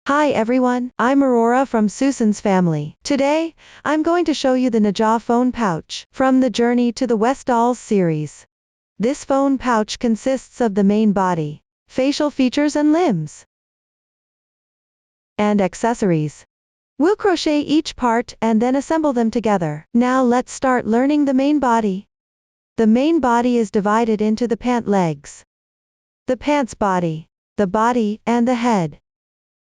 Hi everyone, I'm Aurora from Susan's family. Today, I'm going to show you the Nezha phone pouch from the Journey to the West Dolls series. This phone pouch consists of the main body, facial features and limbs, and accessories. We'll crochet each part and then assemble them together. Now let's start learning the main body. The main body is divided into the pant legs, the pants body, the body, and the head.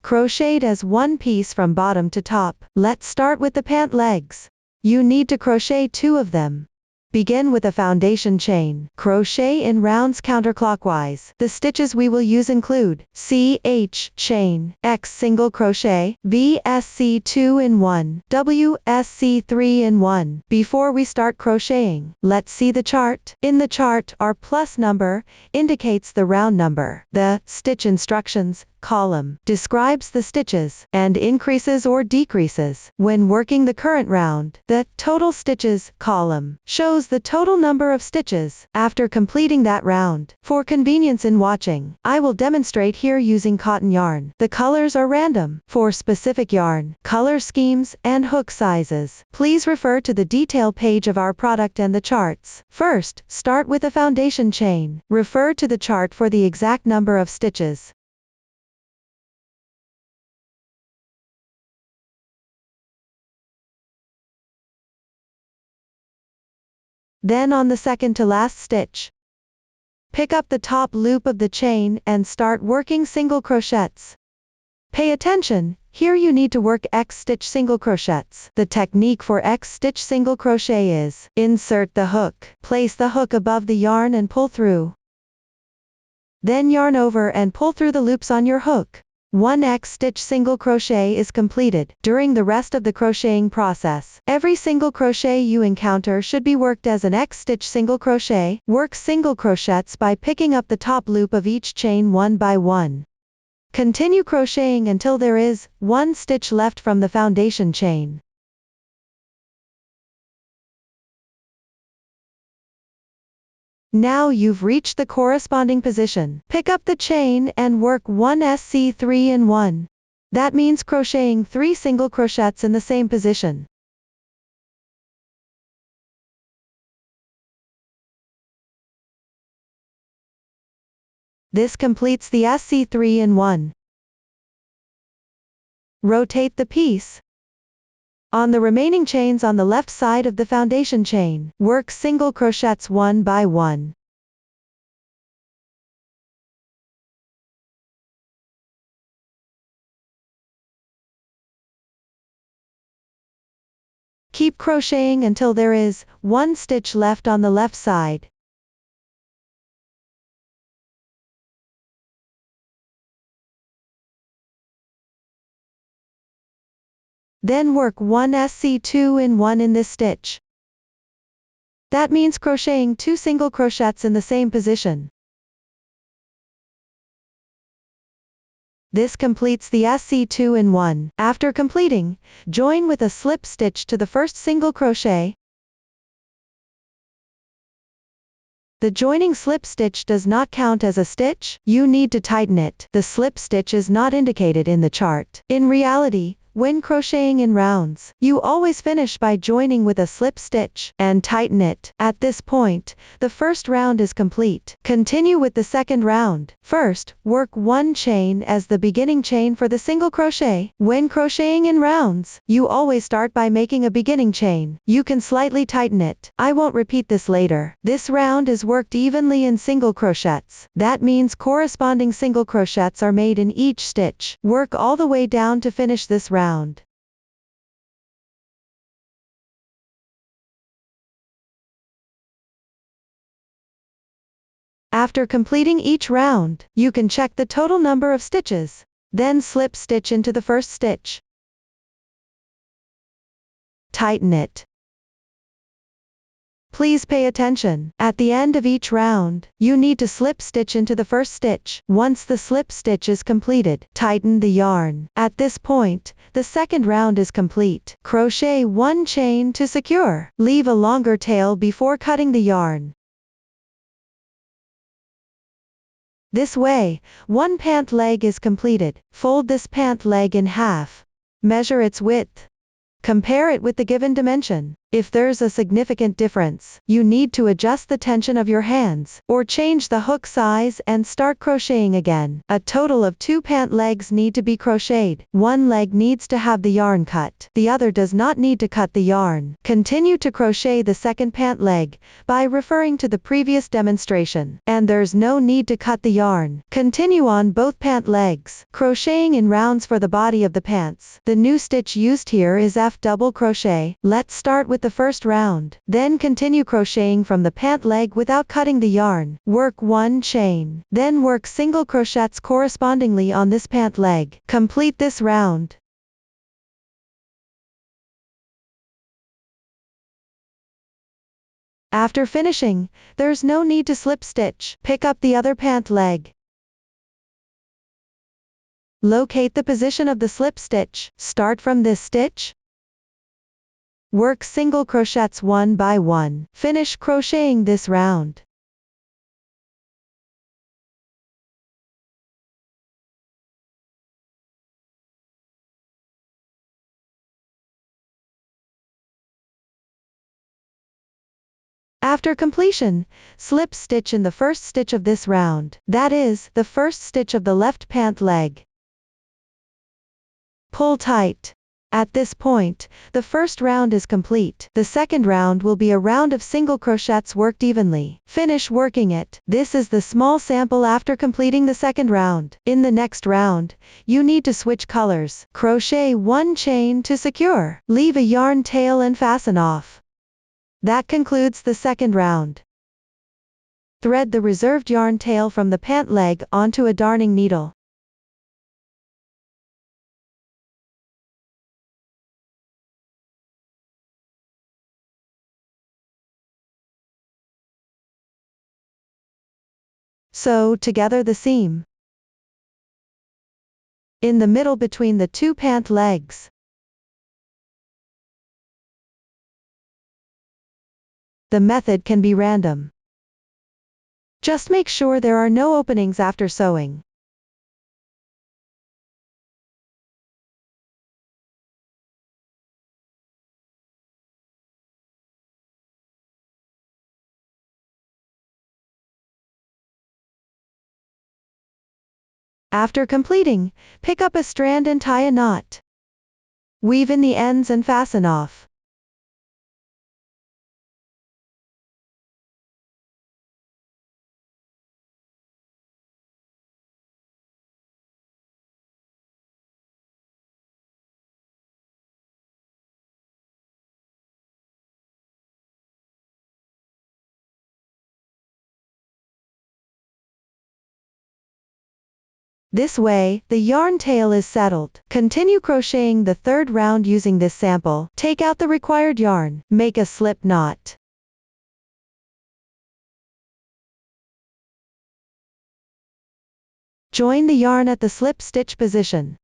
Crocheted as one piece from bottom to top. Let's start with the pant legs. You need to crochet 2 of them. Begin with a foundation chain. Crochet in rounds counterclockwise. The stitches we will use include CH chain, X single crochet, VSC 2 in 1, WSC 3 in 1. Before we start crocheting, let's see the chart. In the chart, our plus number indicates the round number. The stitch instructions column describes the stitches and increases or decreases. When working the current round, the total stitches column shows the total number of stitches after completing that round. For convenience in watching, I will demonstrate here using cotton yarn. The colors are random. For specific yarn, color schemes, and hook sizes, please refer to the detail page of our product and the charts. First, start with a foundation chain. Refer to the chart for the exact number of stitches. Then on the second to last stitch, pick up the top loop of the chain and start working single crochets. Pay attention, here you need to work X stitch single crochets. The technique for X stitch single crochet is, insert the hook, place the hook above the yarn and pull through. Then yarn over and pull through the loops on your hook. One X stitch single crochet is completed. During the rest of the crocheting process, every single crochet you encounter should be worked as an X stitch single crochet. Work single crochets by picking up the top loop of each chain one by one. Continue crocheting until there is 1 stitch left from the foundation chain. Now you've reached the corresponding position. Pick up the chain and work 1 SC 3 in 1. That means crocheting 3 single crochets in the same position. This completes the SC 3 in 1. Rotate the piece. On the remaining chains on the left side of the foundation chain, work single crochets one by one. Keep crocheting until there is 1 stitch left on the left side. Then work 1 SC 2 in 1 in this stitch. That means crocheting 2 single crochets in the same position. This completes the SC 2 in 1. After completing, join with a slip stitch to the first single crochet. The joining slip stitch does not count as a stitch. You need to tighten it. The slip stitch is not indicated in the chart. In reality, when crocheting in rounds, you always finish by joining with a slip stitch and tighten it. At this point, the first round is complete. Continue with the second round. First, work 1 chain as the beginning chain for the single crochet. When crocheting in rounds, you always start by making a beginning chain. You can slightly tighten it. I won't repeat this later. This round is worked evenly in single crochets. That means corresponding single crochets are made in each stitch. Work all the way down to finish this round. After completing each round, you can check the total number of stitches. Then slip stitch into the first stitch. Tighten it. Please pay attention. At the end of each round, you need to slip stitch into the first stitch. Once the slip stitch is completed, tighten the yarn. At this point, the second round is complete. Crochet 1 chain to secure. Leave a longer tail before cutting the yarn. This way, one pant leg is completed. Fold this pant leg in half. Measure its width. Compare it with the given dimension. If there's a significant difference, you need to adjust the tension of your hands, or change the hook size and start crocheting again. A total of 2 pant legs need to be crocheted. One leg needs to have the yarn cut. The other does not need to cut the yarn. Continue to crochet the second pant leg, by referring to the previous demonstration, and there's no need to cut the yarn. Continue on both pant legs, crocheting in rounds for the body of the pants. The new stitch used here is F double crochet. Let's start with the first round. Then continue crocheting from the pant leg without cutting the yarn. Work 1 chain. Then work single crochets correspondingly on this pant leg. Complete this round. After finishing, there's no need to slip stitch. Pick up the other pant leg. Locate the position of the slip stitch. Start from this stitch. Work single crochets 1 by 1. Finish crocheting this round. After completion, slip stitch in the first stitch of this round, that is, the first stitch of the left pant leg. Pull tight. At this point, the first round is complete. The second round will be a round of single crochets worked evenly. Finish working it. This is the small sample after completing the second round. In the next round, you need to switch colors. Crochet 1 chain to secure. Leave a yarn tail and fasten off. That concludes the second round. Thread the reserved yarn tail from the pant leg onto a darning needle. Sew together the seam. In the middle between the 2 pant legs. The method can be random. Just make sure there are no openings after sewing. After completing, pick up a strand and tie a knot. Weave in the ends and fasten off. This way, the yarn tail is settled. Continue crocheting the third round using this sample. Take out the required yarn. Make a slip knot. Join the yarn at the slip stitch position.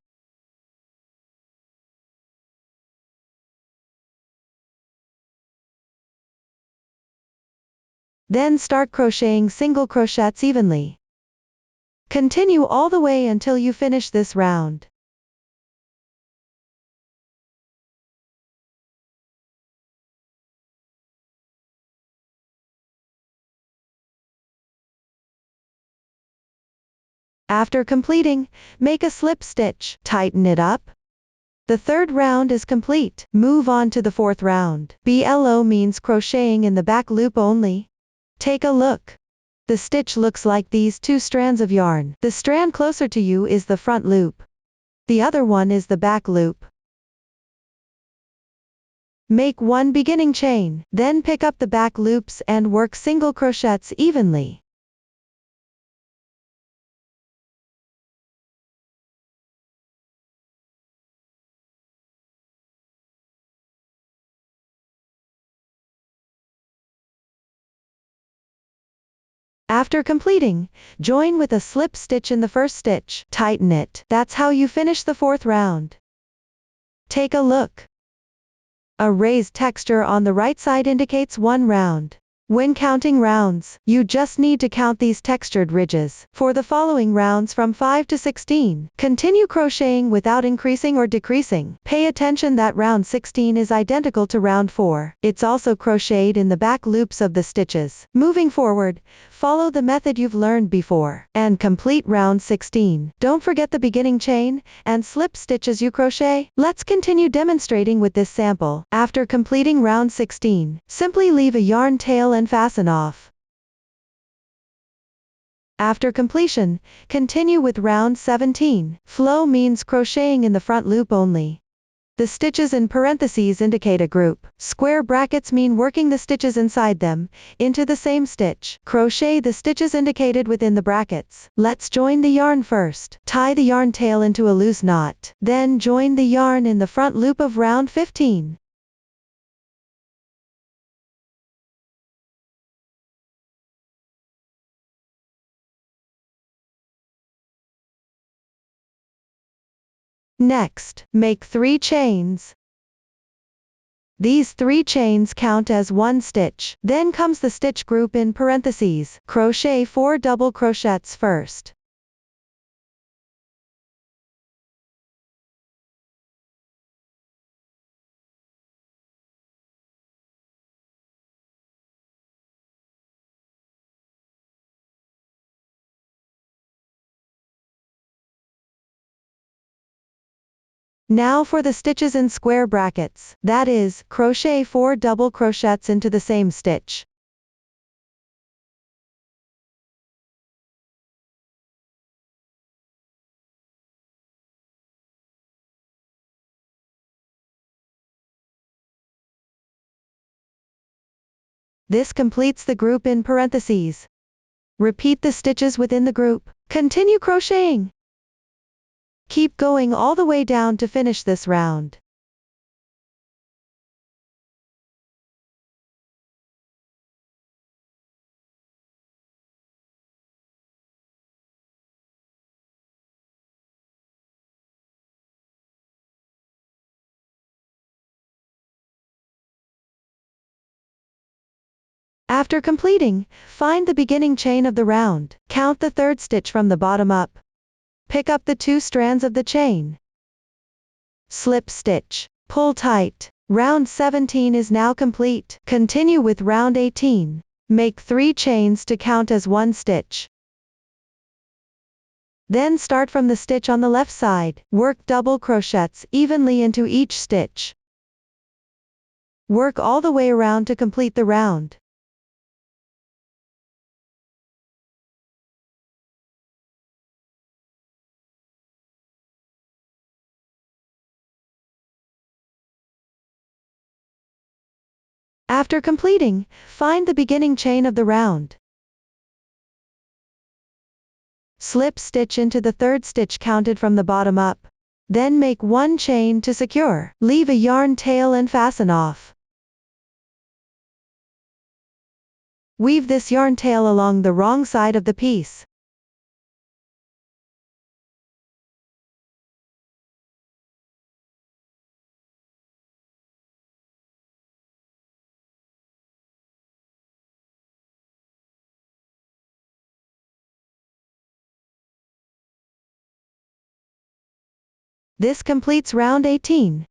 Then start crocheting single crochets evenly. Continue all the way until you finish this round. After completing, make a slip stitch. Tighten it up. The third round is complete. Move on to the fourth round. BLO means crocheting in the back loop only. Take a look. The stitch looks like these 2 strands of yarn. The strand closer to you is the front loop. The other one is the back loop. Make 1 beginning chain, then pick up the back loops and work single crochets evenly. After completing, join with a slip stitch in the first stitch. Tighten it. That's how you finish the fourth round. Take a look. A raised texture on the right side indicates 1 round. When counting rounds, you just need to count these textured ridges. For the following rounds from 5 to 16, continue crocheting without increasing or decreasing. Pay attention that round 16 is identical to round 4. It's also crocheted in the back loops of the stitches. Moving forward, follow the method you've learned before, and complete round 16. Don't forget the beginning chain, and slip stitch as you crochet. Let's continue demonstrating with this sample. After completing round 16, simply leave a yarn tail and fasten off. After completion, continue with round 17. Flow means crocheting in the front loop only. The stitches in parentheses indicate a group. Square brackets mean working the stitches inside them, into the same stitch. Crochet the stitches indicated within the brackets. Let's join the yarn first. Tie the yarn tail into a loose knot. Then join the yarn in the front loop of round 15. Next, make 3 chains. These 3 chains count as 1 stitch. Then comes the stitch group in parentheses. Crochet 4 double crochets first. Now for the stitches in square brackets, that is, crochet 4 double crochets into the same stitch. This completes the group in parentheses. Repeat the stitches within the group. Continue crocheting. Keep going all the way down to finish this round. After completing, find the beginning chain of the round. Count the 3rd stitch from the bottom up. Pick up the 2 strands of the chain. Slip stitch. Pull tight. Round 17 is now complete. Continue with round 18. Make 3 chains to count as 1 stitch. Then start from the stitch on the left side. Work double crochets evenly into each stitch. Work all the way around to complete the round. After completing, find the beginning chain of the round. Slip stitch into the 3rd stitch counted from the bottom up. Then make 1 chain to secure. Leave a yarn tail and fasten off. Weave this yarn tail along the wrong side of the piece. This completes round 18.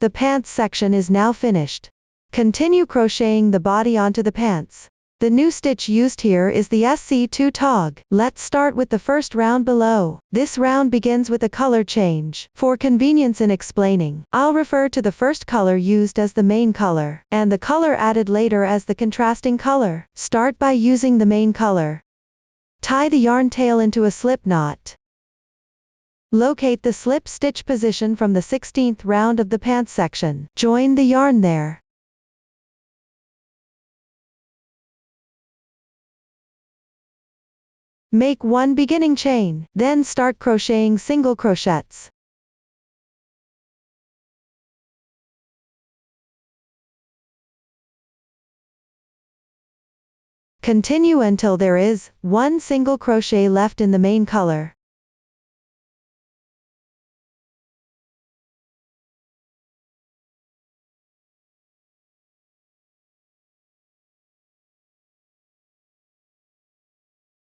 The pants section is now finished. Continue crocheting the body onto the pants. The new stitch used here is the SC2 tog. Let's start with the first round below. This round begins with a color change. For convenience in explaining, I'll refer to the first color used as the main color, and the color added later as the contrasting color. Start by using the main color. Tie the yarn tail into a slip knot. Locate the slip stitch position from the 16th round of the pants section. Join the yarn there. Make 1 beginning chain, then start crocheting single crochets. Continue until there is 1 single crochet left in the main color.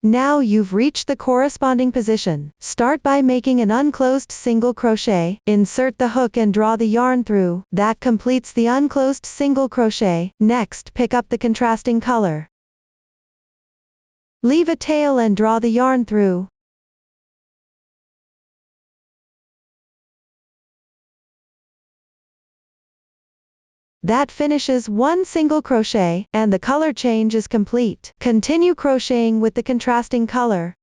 Now you've reached the corresponding position. Start by making an unclosed single crochet. Insert the hook and draw the yarn through. That completes the unclosed single crochet. Next, pick up the contrasting color. Leave a tail and draw the yarn through. That finishes one single crochet, and the color change is complete. Continue crocheting with the contrasting color.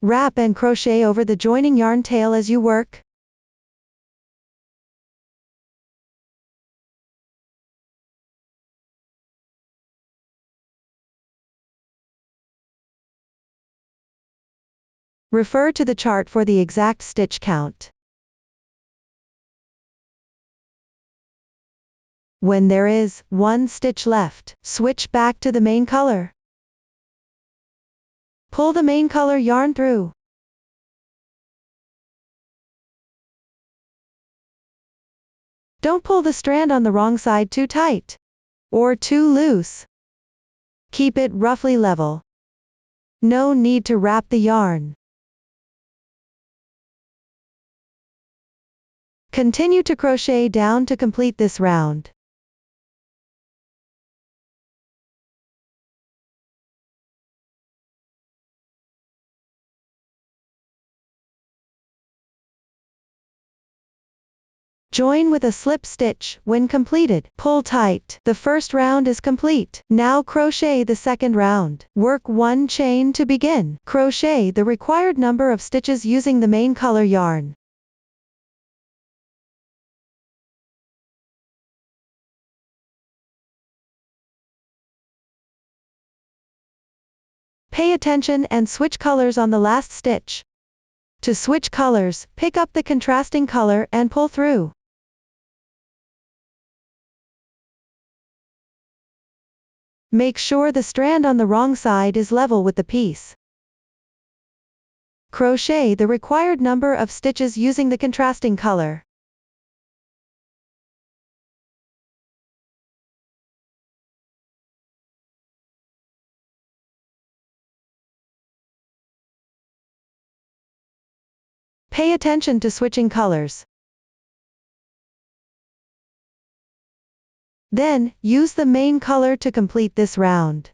Wrap and crochet over the joining yarn tail as you work. Refer to the chart for the exact stitch count. When there is one stitch left, switch back to the main color. Pull the main color yarn through. Don't pull the strand on the wrong side too tight or too loose. Keep it roughly level. No need to wrap the yarn. Continue to crochet down to complete this round. Join with a slip stitch. When completed, pull tight. The first round is complete. Now crochet the second round. Work one chain to begin. Crochet the required number of stitches using the main color yarn. Pay attention and switch colors on the last stitch. To switch colors, pick up the contrasting color and pull through. Make sure the strand on the wrong side is level with the piece. Crochet the required number of stitches using the contrasting color. Pay attention to switching colors. Then, use the main color to complete this round.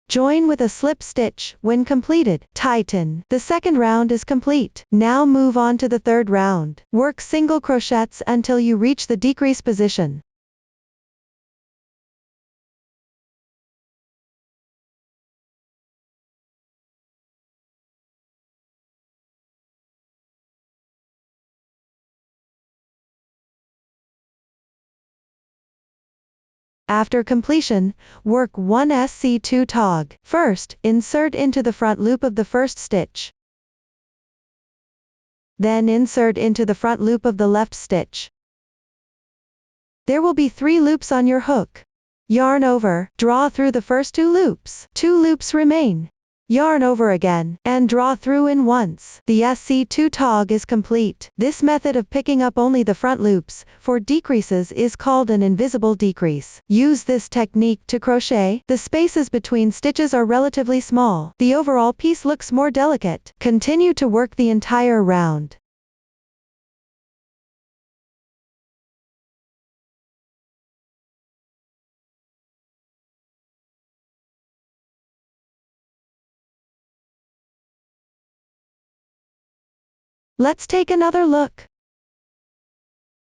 Join with a slip stitch. When completed, tighten. The second round is complete. Now move on to the third round. Work single crochets until you reach the decrease position. After completion, work one SC2 tog. First, insert into the front loop of the first stitch. Then insert into the front loop of the left stitch. There will be 3 loops on your hook. Yarn over, draw through the first 2 loops. 2 loops remain. Yarn over again, and draw through in once. The SC2 tog is complete. This method of picking up only the front loops, for decreases is called an invisible decrease. Use this technique to crochet. The spaces between stitches are relatively small. The overall piece looks more delicate. Continue to work the entire round. Let's take another look.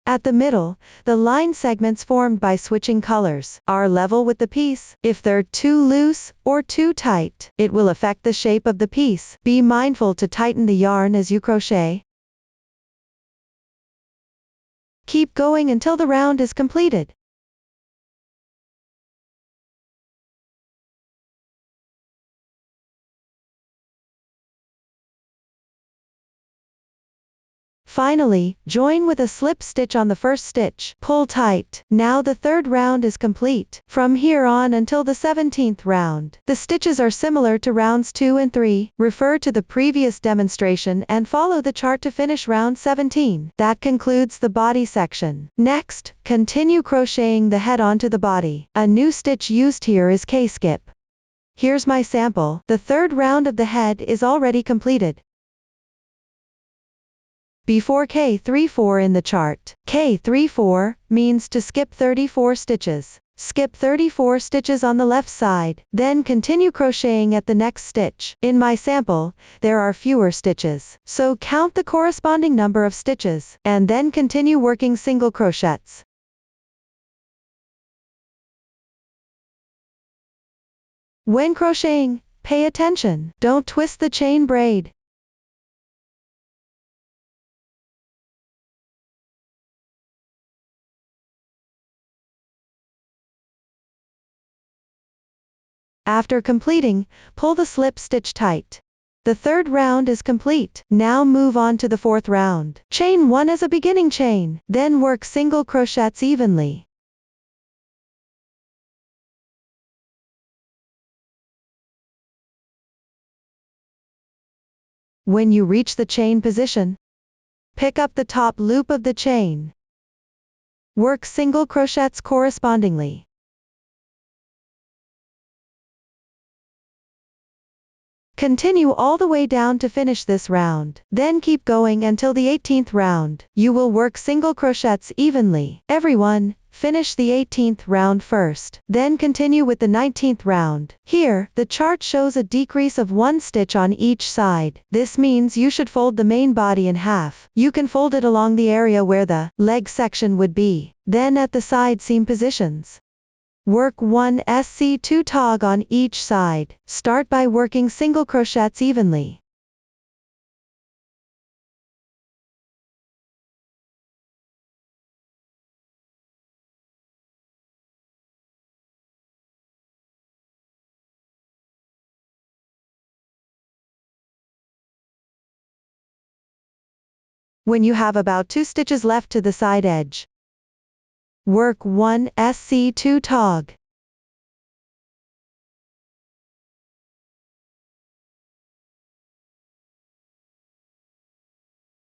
At the middle, the line segments formed by switching colors are level with the piece. If they're too loose or too tight, it will affect the shape of the piece. Be mindful to tighten the yarn as you crochet. Keep going until the round is completed. Finally, join with a slip stitch on the first stitch. Pull tight. Now the third round is complete. From here on until the 17th round, the stitches are similar to rounds 2 and 3. Refer to the previous demonstration and follow the chart to finish round 17. That concludes the body section. Next, continue crocheting the head onto the body. A new stitch used here is K-skip. Here's my sample. The third round of the head is already completed. Before K34 in the chart, K34 means to skip 34 stitches. Skip 34 stitches on the left side, then continue crocheting at the next stitch. In my sample, there are fewer stitches, so count the corresponding number of stitches, and then continue working single crochets. When crocheting, pay attention. Don't twist the chain braid. After completing, pull the slip stitch tight. The third round is complete. Now move on to the fourth round. Chain 1 as a beginning chain, then work single crochets evenly. When you reach the chain position, pick up the top loop of the chain. Work single crochets correspondingly. Continue all the way down to finish this round. Then keep going until the 18th round. You will work single crochets evenly. Everyone, finish the 18th round first. Then continue with the 19th round. Here, the chart shows a decrease of 1 stitch on each side. This means you should fold the main body in half. You can fold it along the area where the leg section would be. Then at the side seam positions, work 1 SC2 tog on each side. Start by working single crochets evenly. When you have about 2 stitches left to the side edge, work 1 SC2 tog.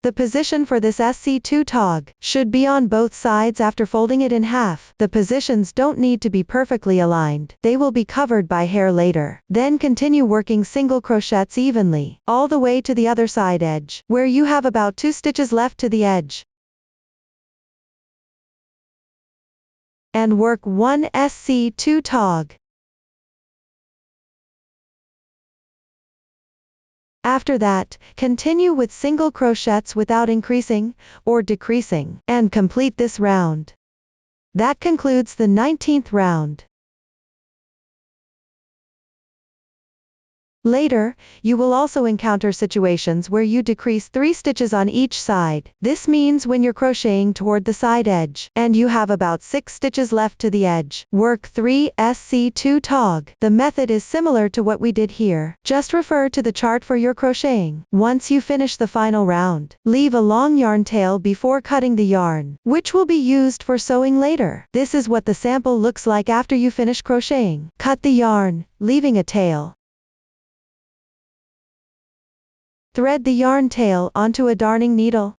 The position for this SC2 tog should be on both sides after folding it in half. The positions don't need to be perfectly aligned. They will be covered by hair later. Then continue working single crochets evenly, all the way to the other side edge, where you have about 2 stitches left to the edge. And work 1 SC2 tog. After that, continue with single crochets without increasing or decreasing, and complete this round. That concludes the 19th round. Later, you will also encounter situations where you decrease 3 stitches on each side. This means when you're crocheting toward the side edge, and you have about 6 stitches left to the edge, work 3 SC2 tog. The method is similar to what we did here. Just refer to the chart for your crocheting. Once you finish the final round, leave a long yarn tail before cutting the yarn, which will be used for sewing later. This is what the sample looks like after you finish crocheting. Cut the yarn, leaving a tail. Thread the yarn tail onto a darning needle.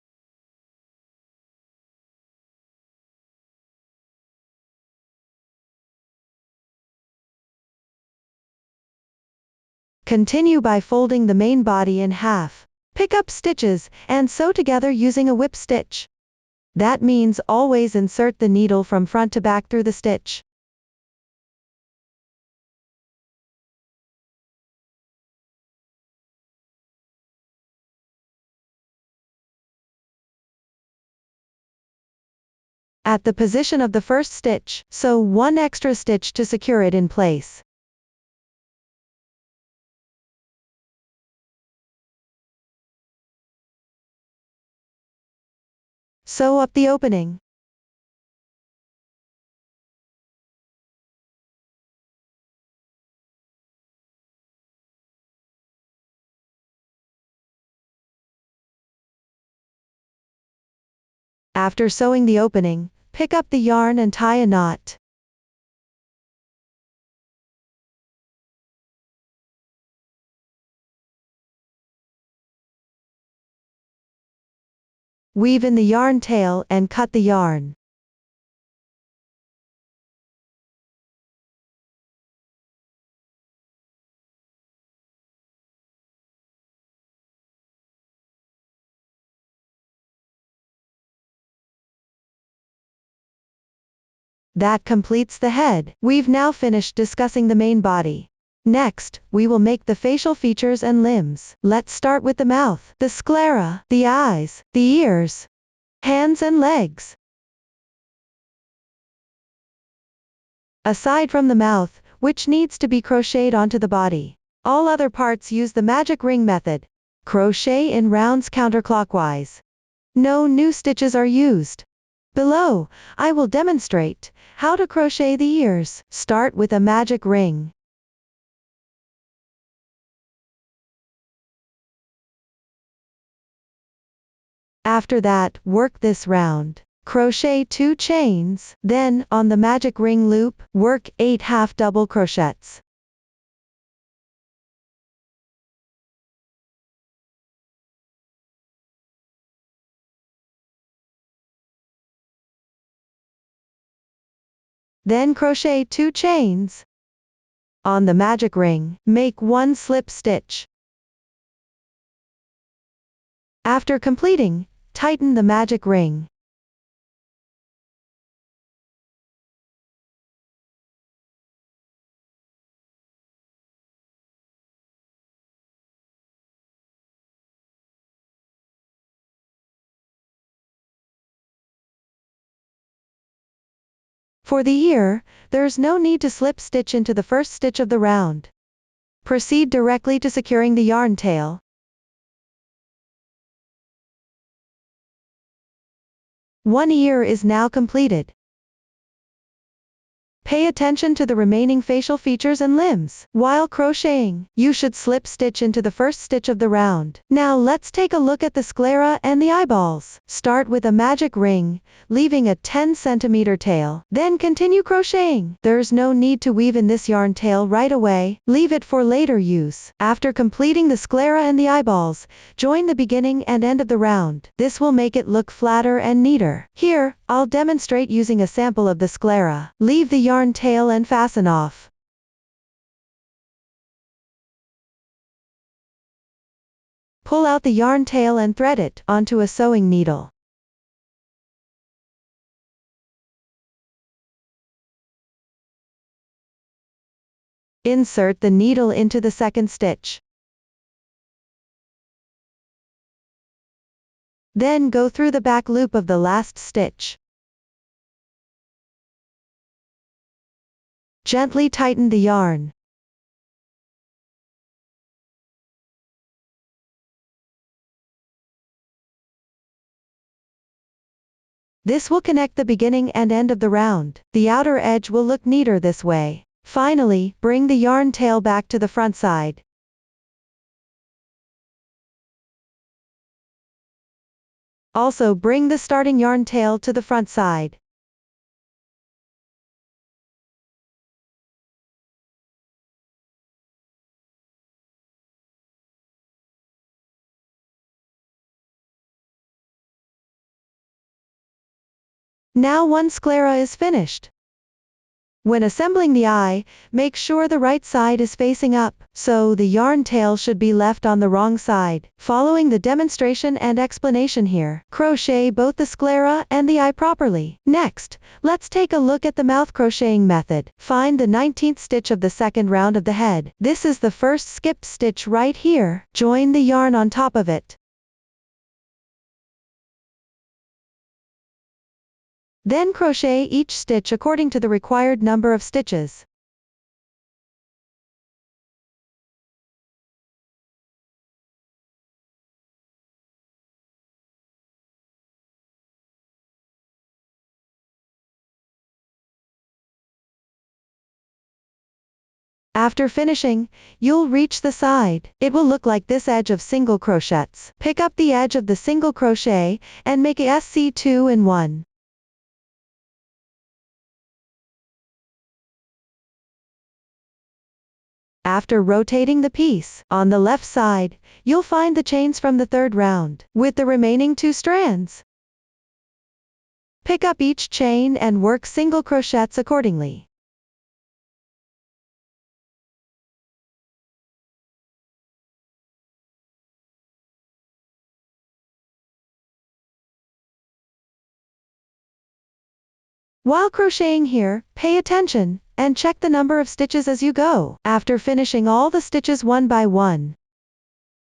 Continue by folding the main body in half. Pick up stitches and sew together using a whip stitch. That means always insert the needle from front to back through the stitch. At the position of the first stitch, sew 1 extra stitch to secure it in place. Sew up the opening. After sewing the opening, pick up the yarn and tie a knot. Weave in the yarn tail and cut the yarn. That completes the head. We've now finished discussing the main body. Next, we will make the facial features and limbs. Let's start with the mouth, the sclera, the eyes, the ears, hands and legs. Aside from the mouth, which needs to be crocheted onto the body, all other parts use the magic ring method. Crochet in rounds counterclockwise. No new stitches are used. Below, I will demonstrate how to crochet the ears. Start with a magic ring. After that, work this round. Crochet 2 chains, then, on the magic ring loop, work 8 half double crochets. Then crochet 2 chains. On the magic ring, make 1 slip stitch. After completing, tighten the magic ring. For the ear, there's no need to slip stitch into the first stitch of the round. Proceed directly to securing the yarn tail. One ear is now completed. Pay attention to the remaining facial features and limbs. While crocheting, you should slip stitch into the first stitch of the round. Now let's take a look at the sclera and the eyeballs. Start with a magic ring, leaving a 10 cm tail. Then continue crocheting. There's no need to weave in this yarn tail right away. Leave it for later use. After completing the sclera and the eyeballs, join the beginning and end of the round. This will make it look flatter and neater. Here, I'll demonstrate using a sample of the sclera. Leave the yarn tail and fasten off. Pull out the yarn tail and thread it onto a sewing needle. Insert the needle into the second stitch. Then go through the back loop of the last stitch. Gently tighten the yarn. This will connect the beginning and end of the round. The outer edge will look neater this way. Finally, bring the yarn tail back to the front side. Also bring the starting yarn tail to the front side. Now one sclera is finished. When assembling the eye, make sure the right side is facing up, so the yarn tail should be left on the wrong side. Following the demonstration and explanation here, crochet both the sclera and the eye properly. Next, let's take a look at the mouth crocheting method. Find the 19th stitch of the second round of the head. This is the first skipped stitch right here. Join the yarn on top of it. Then crochet each stitch according to the required number of stitches. After finishing, you'll reach the side. It will look like this edge of single crochets. Pick up the edge of the single crochet and make a SC2 in 1. After rotating the piece, on the left side, you'll find the chains from the third round, with the remaining 2 strands. Pick up each chain and work single crochets accordingly. While crocheting here, pay attention, and check the number of stitches as you go. After finishing all the stitches one by one,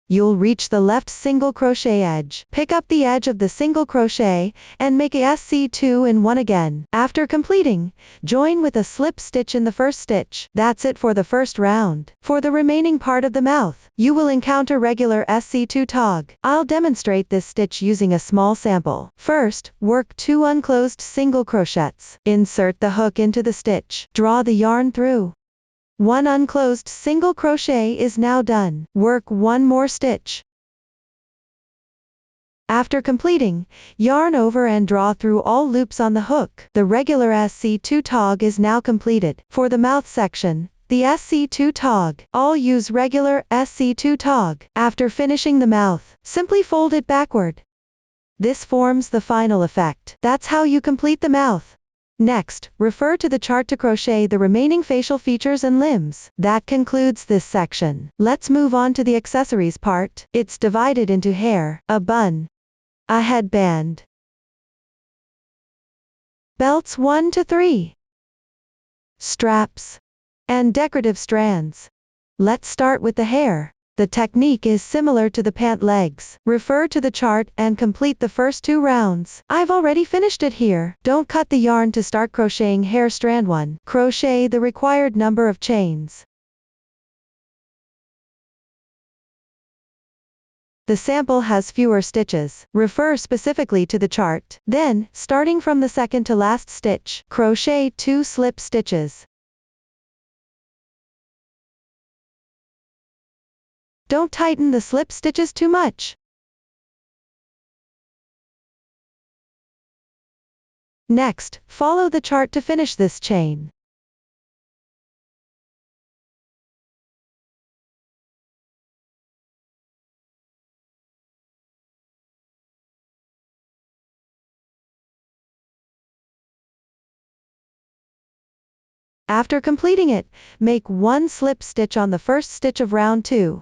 you'll reach the left single crochet edge. Pick up the edge of the single crochet, and make a SC2 in 1 again. After completing, join with a slip stitch in the first stitch. That's it for the first round. For the remaining part of the mouth, you will encounter regular SC2 tog. I'll demonstrate this stitch using a small sample. First, work 2 unclosed single crochets. Insert the hook into the stitch. Draw the yarn through. 1 unclosed single crochet is now done. Work 1 more stitch. After completing, yarn over and draw through all loops on the hook. The regular SC2 tog is now completed. For the mouth section, the SC2 tog, I'll use regular SC2 tog. After finishing the mouth, simply fold it backward. This forms the final effect. That's how you complete the mouth. Next, refer to the chart to crochet the remaining facial features and limbs. That concludes this section. Let's move on to the accessories part. It's divided into hair, a bun, a headband, belts 1 to 3, straps, and decorative strands. Let's start with the hair. The technique is similar to the pant legs. Refer to the chart and complete the first 2 rounds. I've already finished it here. Don't cut the yarn to start crocheting hair strand 1. Crochet the required number of chains. The sample has fewer stitches. Refer specifically to the chart. Then, starting from the second to last stitch, crochet 2 slip stitches. Don't tighten the slip stitches too much. Next, follow the chart to finish this chain. After completing it, make 1 slip stitch on the first stitch of round 2.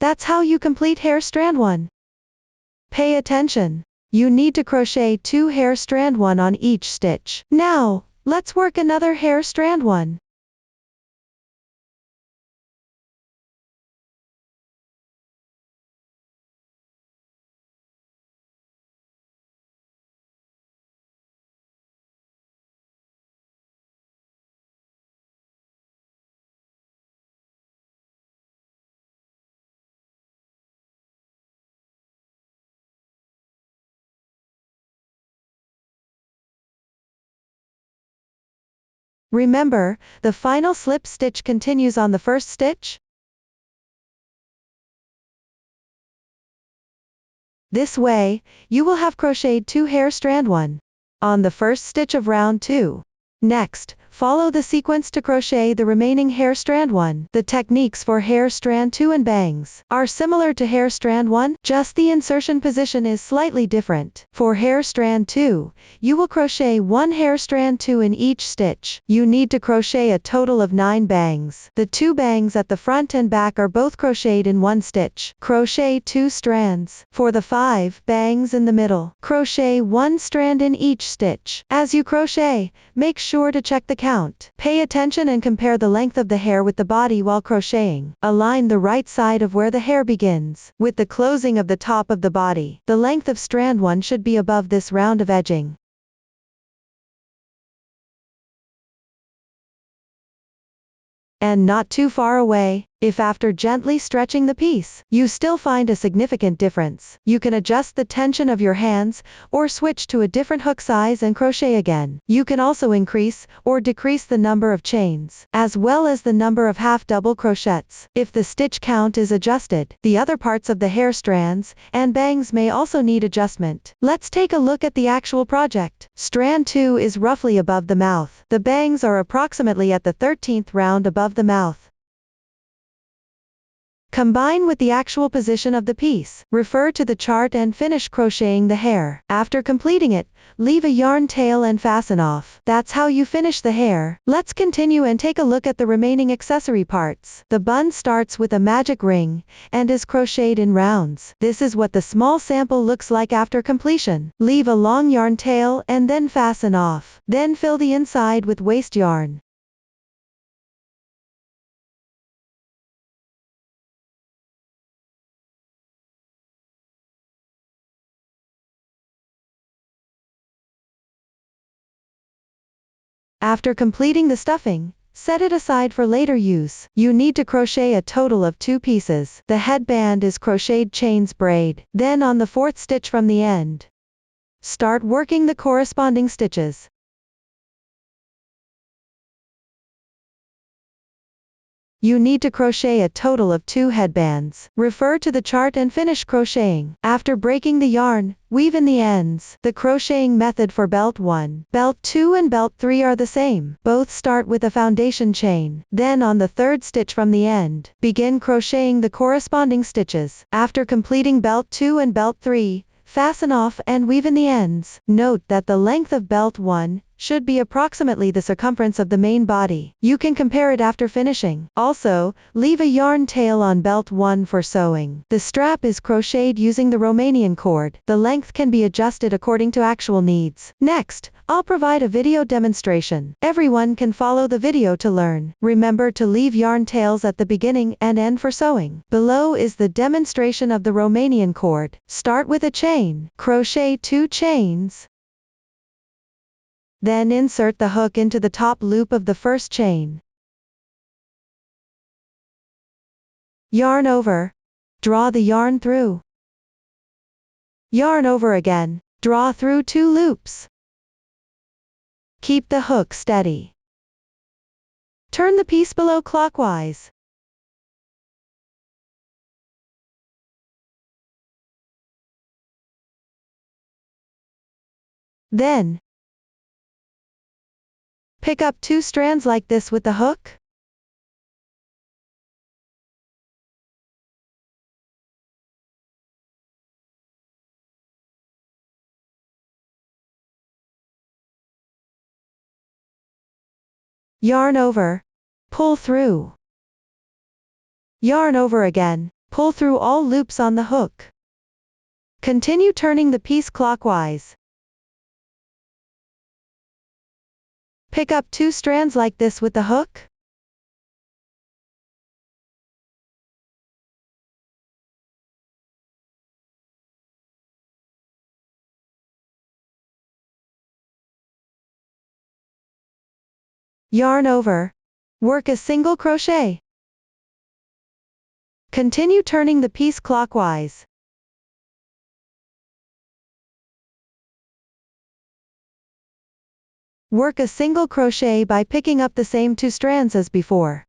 That's how you complete hair strand 1. Pay attention. You need to crochet 2 hair strand 1 on each stitch. Now, let's work another hair strand 1. Remember, the final slip stitch continues on the first stitch. This way, you will have crocheted 2 hair strand 1 on the first stitch of round 2. Next, follow the sequence to crochet the remaining hair strand 1. The techniques for hair strand 2 and bangs are similar to hair strand 1, just the insertion position is slightly different. For hair strand 2, you will crochet 1 hair strand 2 in each stitch. You need to crochet a total of 9 bangs. The 2 bangs at the front and back are both crocheted in 1 stitch. Crochet 2 strands. For the 5 bangs in the middle, crochet 1 strand in each stitch. As you crochet, make sure to check the count. Pay attention and compare the length of the hair with the body while crocheting. Align the right side of where the hair begins with the closing of the top of the body. The length of strand 1 should be above this round of edging, and not too far away. If after gently stretching the piece, you still find a significant difference, you can adjust the tension of your hands, or switch to a different hook size and crochet again. You can also increase or decrease the number of chains, as well as the number of half double crochets, if the stitch count is adjusted. The other parts of the hair strands and bangs may also need adjustment. Let's take a look at the actual project. Strand 2 is roughly above the mouth. The bangs are approximately at the 13th round above the mouth. Combine with the actual position of the piece. Refer to the chart and finish crocheting the hair. After completing it, leave a yarn tail and fasten off. That's how you finish the hair. Let's continue and take a look at the remaining accessory parts. The bun starts with a magic ring and is crocheted in rounds. This is what the small sample looks like after completion. Leave a long yarn tail and then fasten off. Then fill the inside with waste yarn. After completing the stuffing, set it aside for later use. You need to crochet a total of 2 pieces. The headband is crocheted chains braid. Then on the 4th stitch from the end, start working the corresponding stitches. You need to crochet a total of 2 headbands. Refer to the chart and finish crocheting. After breaking the yarn, weave in the ends. The crocheting method for belt 1, belt 2 and belt 3 are the same. Both start with a foundation chain. Then on the 3rd stitch from the end, begin crocheting the corresponding stitches. After completing belt 2 and belt 3, fasten off and weave in the ends. Note that the length of belt 1 should be approximately the circumference of the main body. You can compare it after finishing. Also, leave a yarn tail on belt 1 for sewing. The strap is crocheted using the Romanian cord. The length can be adjusted according to actual needs. Next, I'll provide a video demonstration. Everyone can follow the video to learn. Remember to leave yarn tails at the beginning and end for sewing. Below is the demonstration of the Romanian cord. Start with a chain. Crochet 2 chains. Then insert the hook into the top loop of the first chain. Yarn over. Draw the yarn through. Yarn over again. Draw through 2 loops. Keep the hook steady. Turn the piece below clockwise. Then, pick up 2 strands like this with the hook. Yarn over. Pull through. Yarn over again. Pull through all loops on the hook. Continue turning the piece clockwise. Pick up 2 strands like this with the hook. Yarn over. Work a single crochet. Continue turning the piece clockwise. Work a single crochet by picking up the same 2 strands as before.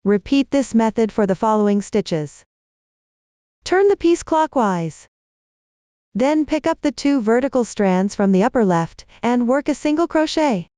Repeat this method for the following stitches. Turn the piece clockwise. Then pick up the 2 vertical strands from the upper left, and work a single crochet.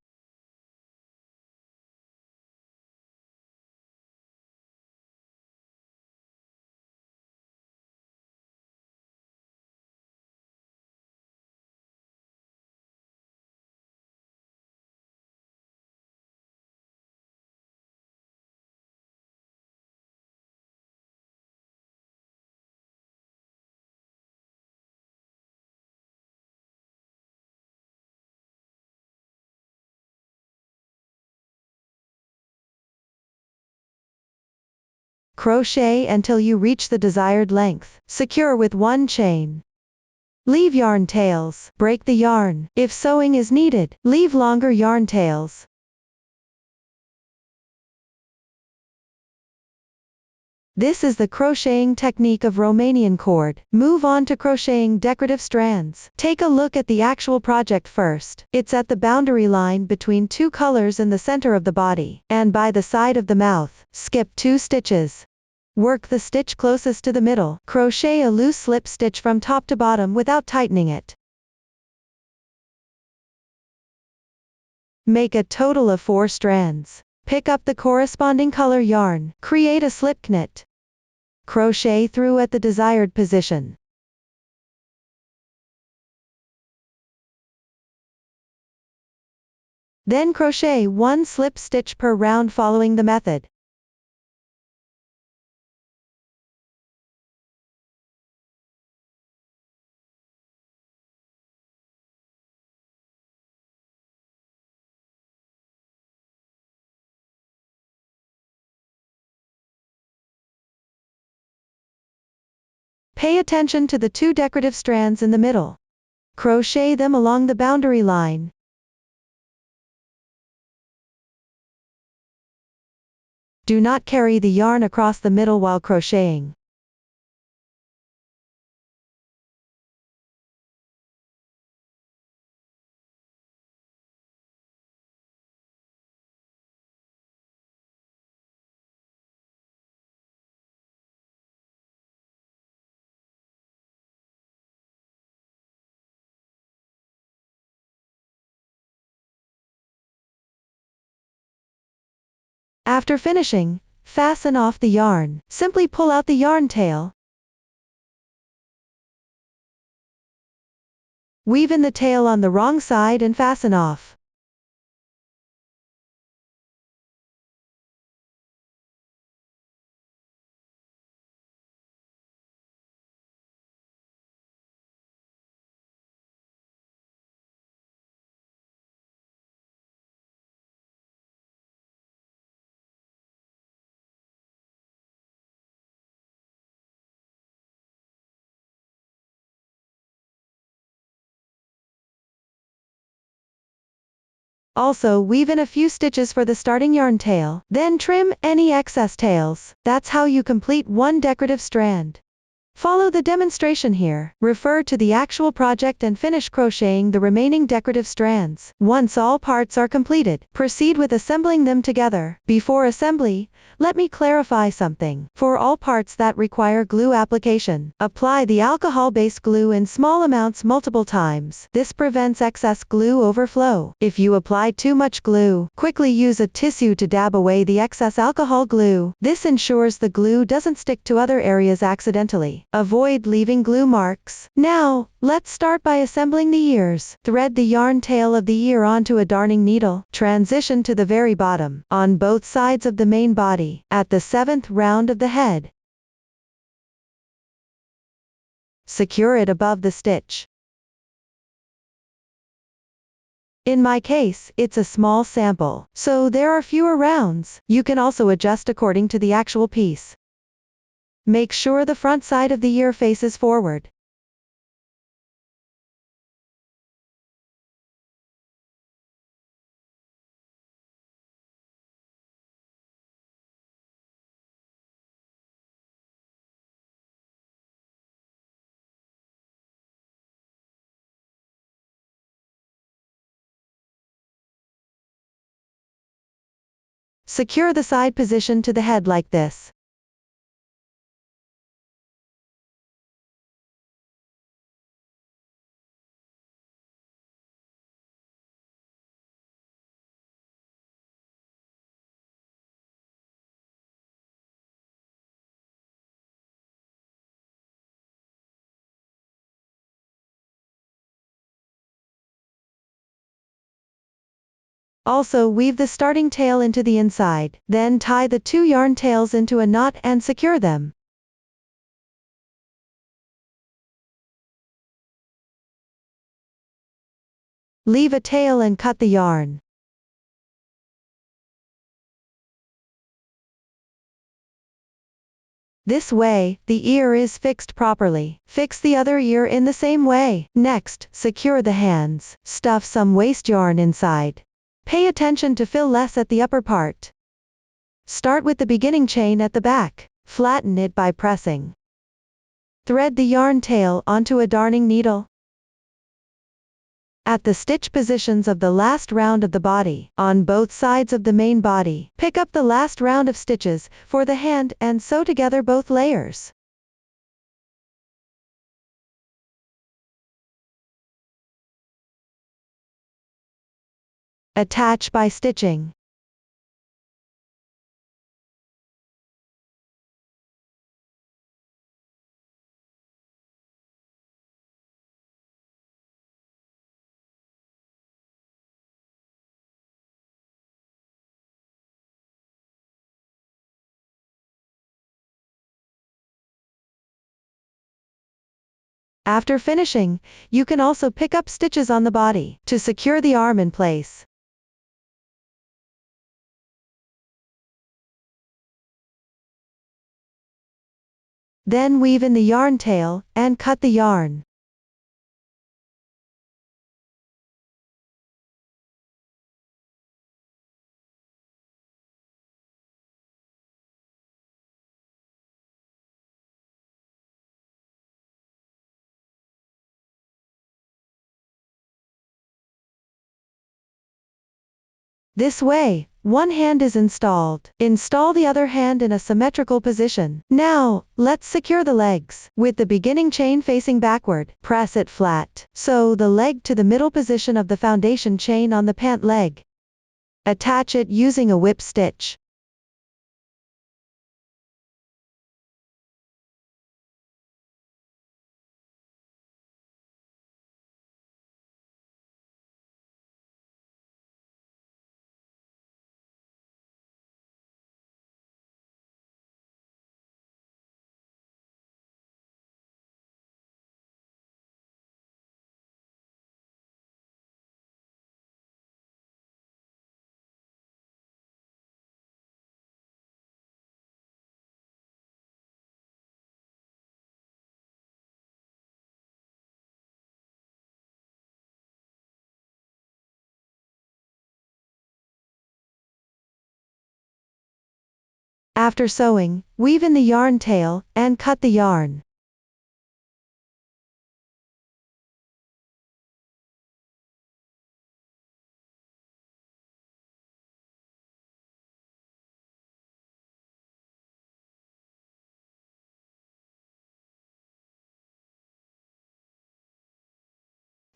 Crochet until you reach the desired length. Secure with 1 chain. Leave yarn tails. Break the yarn. If sewing is needed, leave longer yarn tails. This is the crocheting technique of Romanian cord. Move on to crocheting decorative strands. Take a look at the actual project first. It's at the boundary line between two colors in the center of the body, and by the side of the mouth. Skip 2 stitches. Work the stitch closest to the middle. Crochet a loose slip stitch from top to bottom without tightening it. Make a total of 4 strands. Pick up the corresponding color yarn. Create a slip knot. Crochet through at the desired position. Then crochet 1 slip stitch per round following the method. Pay attention to the 2 decorative strands in the middle. Crochet them along the boundary line. Do not carry the yarn across the middle while crocheting. After finishing, fasten off the yarn. Simply pull out the yarn tail. Weave in the tail on the wrong side and fasten off. Also weave in a few stitches for the starting yarn tail, then trim any excess tails. That's how you complete 1 decorative strand. Follow the demonstration here. Refer to the actual project and finish crocheting the remaining decorative strands. Once all parts are completed, proceed with assembling them together. Before assembly, let me clarify something. For all parts that require glue application, apply the alcohol-based glue in small amounts multiple times. This prevents excess glue overflow. If you apply too much glue, quickly use a tissue to dab away the excess alcohol glue. This ensures the glue doesn't stick to other areas accidentally. Avoid leaving glue marks. Now, let's start by assembling the ears. Thread the yarn tail of the ear onto a darning needle. Transition to the very bottom, on both sides of the main body, at the 7th round of the head. Secure it above the stitch. In my case, it's a small sample, so there are fewer rounds. You can also adjust according to the actual piece. Make sure the front side of the ear faces forward. Secure the side position to the head like this. Also weave the starting tail into the inside, then tie the 2 yarn tails into a knot and secure them. Leave a tail and cut the yarn. This way, the ear is fixed properly. Fix the other ear in the same way. Next, secure the hands. Stuff some waste yarn inside. Pay attention to fill less at the upper part. Start with the beginning chain at the back. Flatten it by pressing. Thread the yarn tail onto a darning needle. At the stitch positions of the last round of the body, on both sides of the main body, pick up the last round of stitches for the hand and sew together both layers. Attach by stitching. After finishing, you can also pick up stitches on the body to secure the arm in place. Then weave in the yarn tail and cut the yarn. This way, one hand is installed. Install the other hand in a symmetrical position. Now, let's secure the legs. With the beginning chain facing backward, press it flat. Sew the leg to the middle position of the foundation chain on the pant leg. Attach it using a whip stitch. After sewing, weave in the yarn tail and cut the yarn.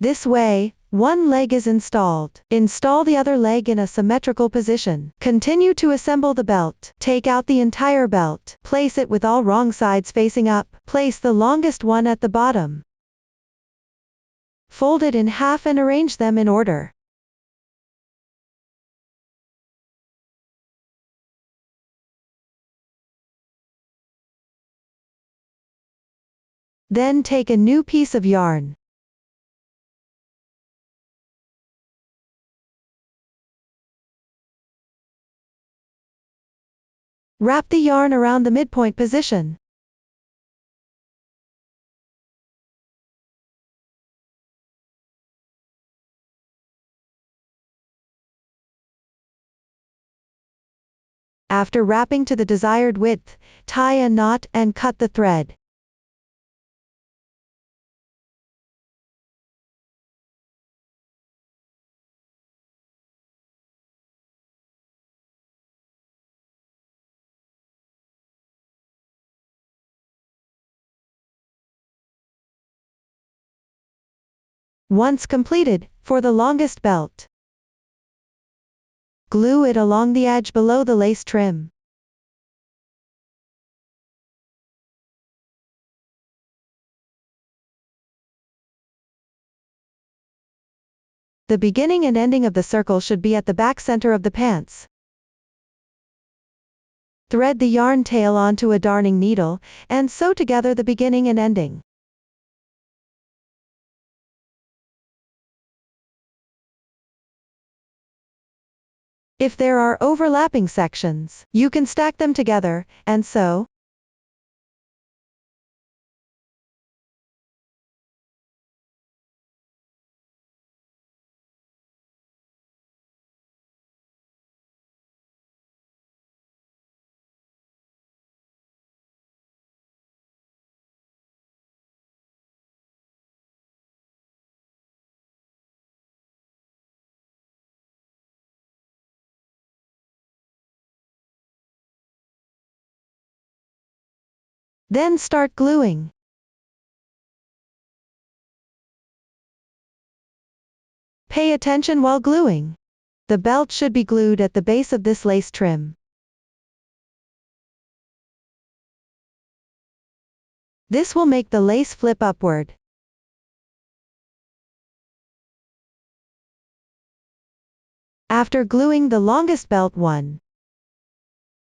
This way, one leg is installed. Install the other leg in a symmetrical position. Continue to assemble the belt. Take out the entire belt. Place it with all wrong sides facing up. Place the longest one at the bottom. Fold it in half and arrange them in order. Then take a new piece of yarn. Wrap the yarn around the midpoint position. After wrapping to the desired width, tie a knot and cut the thread. Once completed, for the longest belt, glue it along the edge below the lace trim. The beginning and ending of the circle should be at the back center of the pants. Thread the yarn tail onto a darning needle, and sew together the beginning and ending. If there are overlapping sections, you can stack them together, and sew. Then start gluing. Pay attention while gluing. The belt should be glued at the base of this lace trim. This will make the lace flip upward. After gluing the longest belt 1,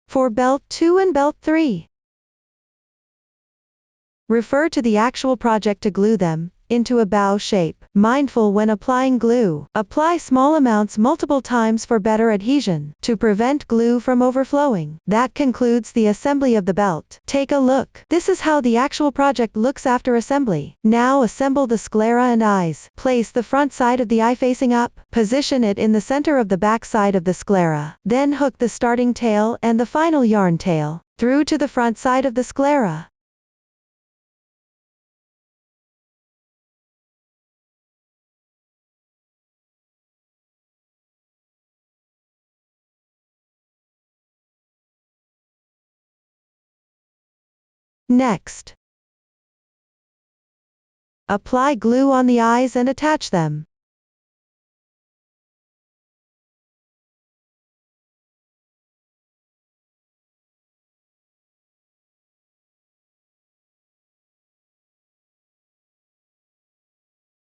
for belt 2 and belt 3, refer to the actual project to glue them into a bow shape. Mindful when applying glue. Apply small amounts multiple times for better adhesion, to prevent glue from overflowing. That concludes the assembly of the belt. Take a look. This is how the actual project looks after assembly. Now assemble the sclera and eyes. Place the front side of the eye facing up. Position it in the center of the back side of the sclera. Then hook the starting tail and the final yarn tail through to the front side of the sclera. Next, apply glue on the eyes and attach them.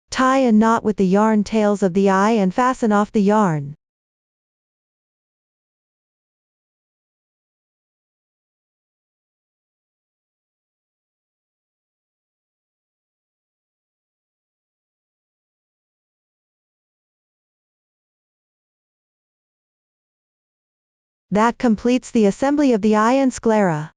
Tie a knot with the yarn tails of the eye and fasten off the yarn. That completes the assembly of the eye and sclera.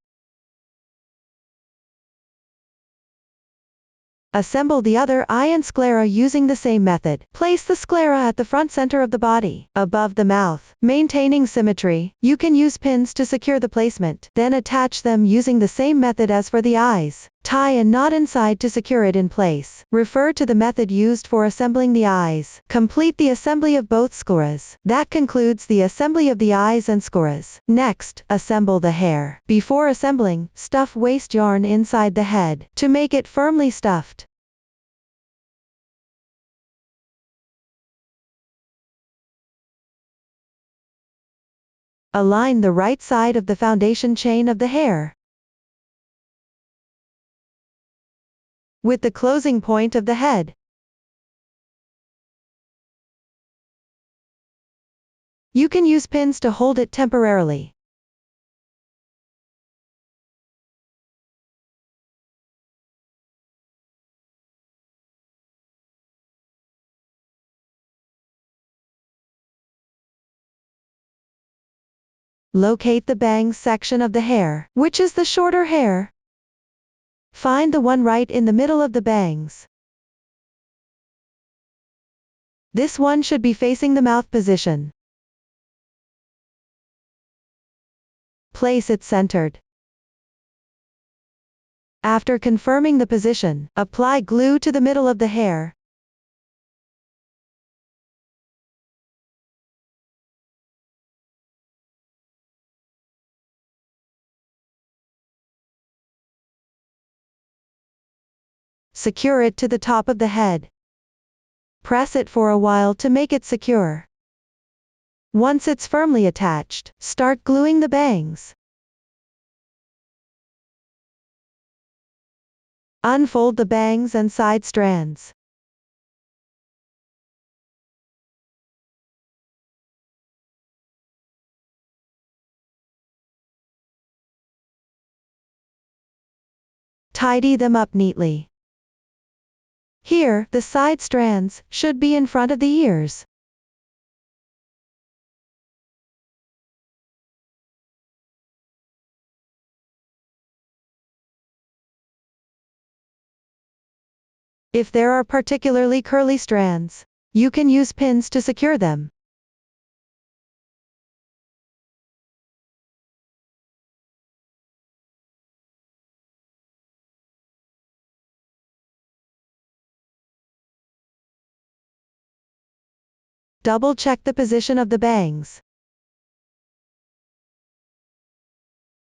Assemble the other eye and sclera using the same method. Place the sclera at the front center of the body, above the mouth. Maintaining symmetry, you can use pins to secure the placement. Then attach them using the same method as for the eyes. Tie a knot inside to secure it in place. Refer to the method used for assembling the eyes. Complete the assembly of both scleras. That concludes the assembly of the eyes and scleras. Next, assemble the hair. Before assembling, stuff waste yarn inside the head to make it firmly stuffed. Align the right side of the foundation chain of the hair with the closing point of the head. You can use pins to hold it temporarily. Locate the bangs section of the hair, which is the shorter hair. Find the one right in the middle of the bangs. This one should be facing the mouth position. Place it centered. After confirming the position, apply glue to the middle of the hair. Secure it to the top of the head. Press it for a while to make it secure. Once it's firmly attached, start gluing the bangs. Unfold the bangs and side strands. Tidy them up neatly. Here, the side strands should be in front of the ears. If there are particularly curly strands, you can use pins to secure them. Double check the position of the bangs.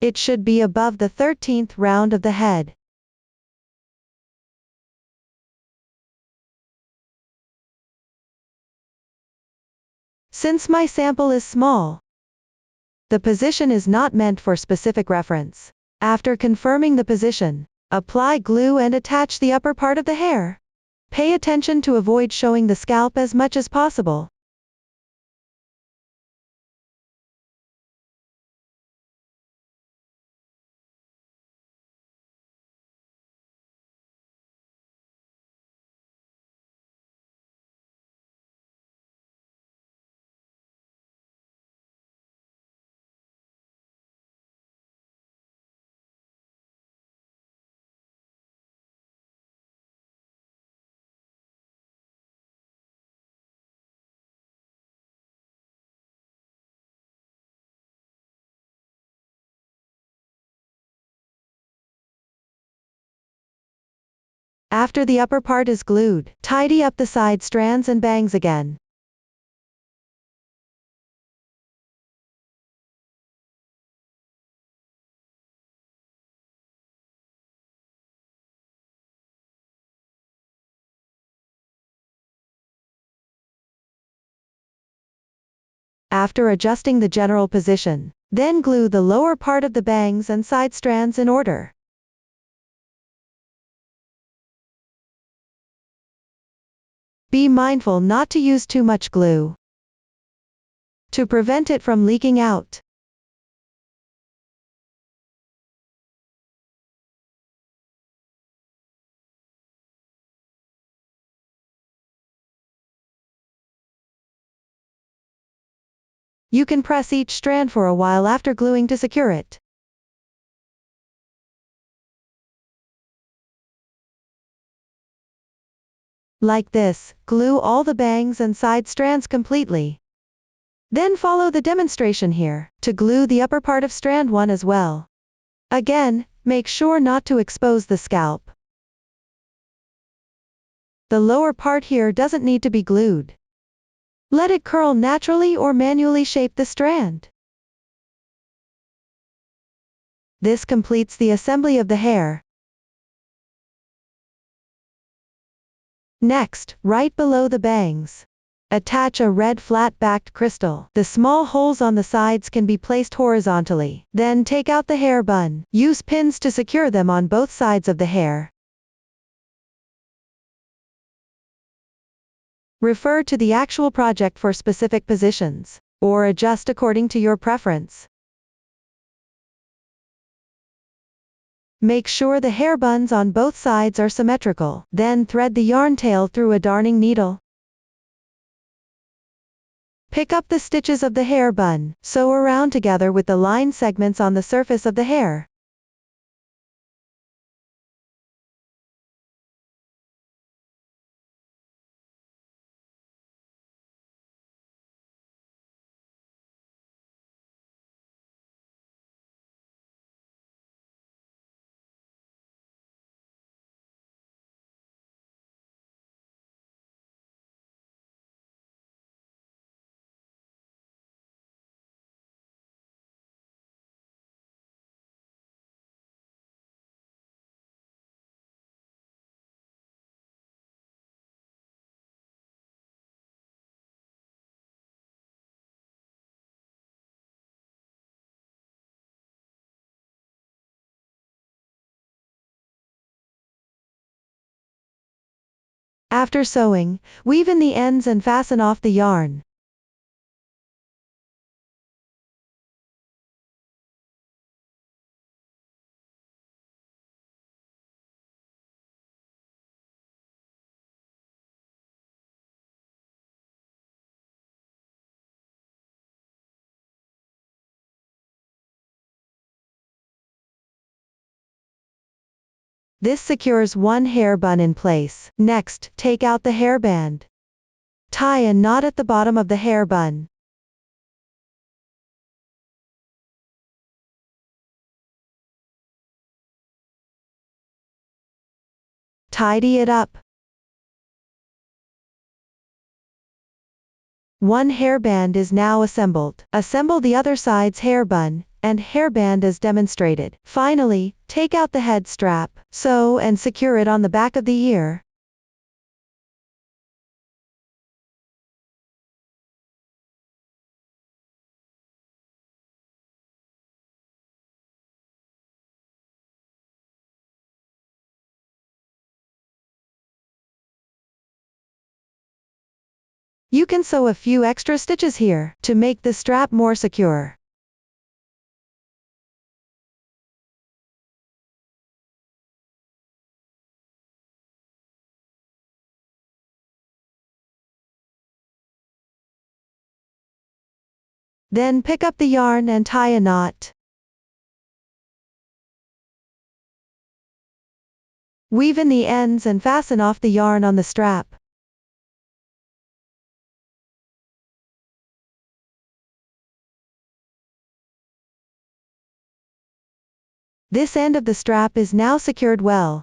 It should be above the 13th round of the head. Since my sample is small, the position is not meant for specific reference. After confirming the position, apply glue and attach the upper part of the hair. Pay attention to avoid showing the scalp as much as possible. After the upper part is glued, tidy up the side strands and bangs again. After adjusting the general position, then glue the lower part of the bangs and side strands in order. Be mindful not to use too much glue to prevent it from leaking out. You can press each strand for a while after gluing to secure it. Like this, glue all the bangs and side strands completely. Then follow the demonstration here, to glue the upper part of strand 1 as well. Again, make sure not to expose the scalp. The lower part here doesn't need to be glued. Let it curl naturally or manually shape the strand. This completes the assembly of the hair. Next, right below the bangs, attach a red flat-backed crystal. The small holes on the sides can be placed horizontally. Then take out the hair bun. Use pins to secure them on both sides of the hair. Refer to the actual project for specific positions, or adjust according to your preference. Make sure the hair buns on both sides are symmetrical. Then thread the yarn tail through a darning needle. Pick up the stitches of the hair bun, sew around together with the line segments on the surface of the hair. After sewing, weave in the ends and fasten off the yarn. This secures one hair bun in place. Next, take out the hairband. Tie a knot at the bottom of the hair bun. Tidy it up. One hairband is now assembled. Assemble the other side's hair bun, and hairband as demonstrated. Finally, take out the head strap, sew and secure it on the back of the ear. You can sew a few extra stitches here to make the strap more secure. Then pick up the yarn and tie a knot. Weave in the ends and fasten off the yarn on the strap. This end of the strap is now secured well.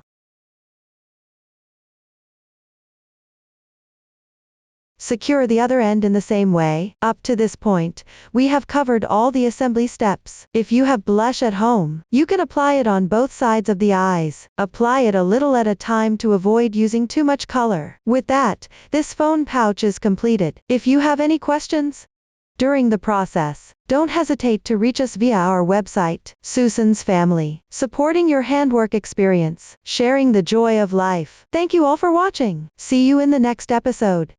Secure the other end in the same way. Up to this point, we have covered all the assembly steps. If you have blush at home, you can apply it on both sides of the eyes. Apply it a little at a time to avoid using too much color. With that, this phone pouch is completed. If you have any questions during the process, don't hesitate to reach us via our website, Susan's Family, supporting your handwork experience, sharing the joy of life. Thank you all for watching. See you in the next episode.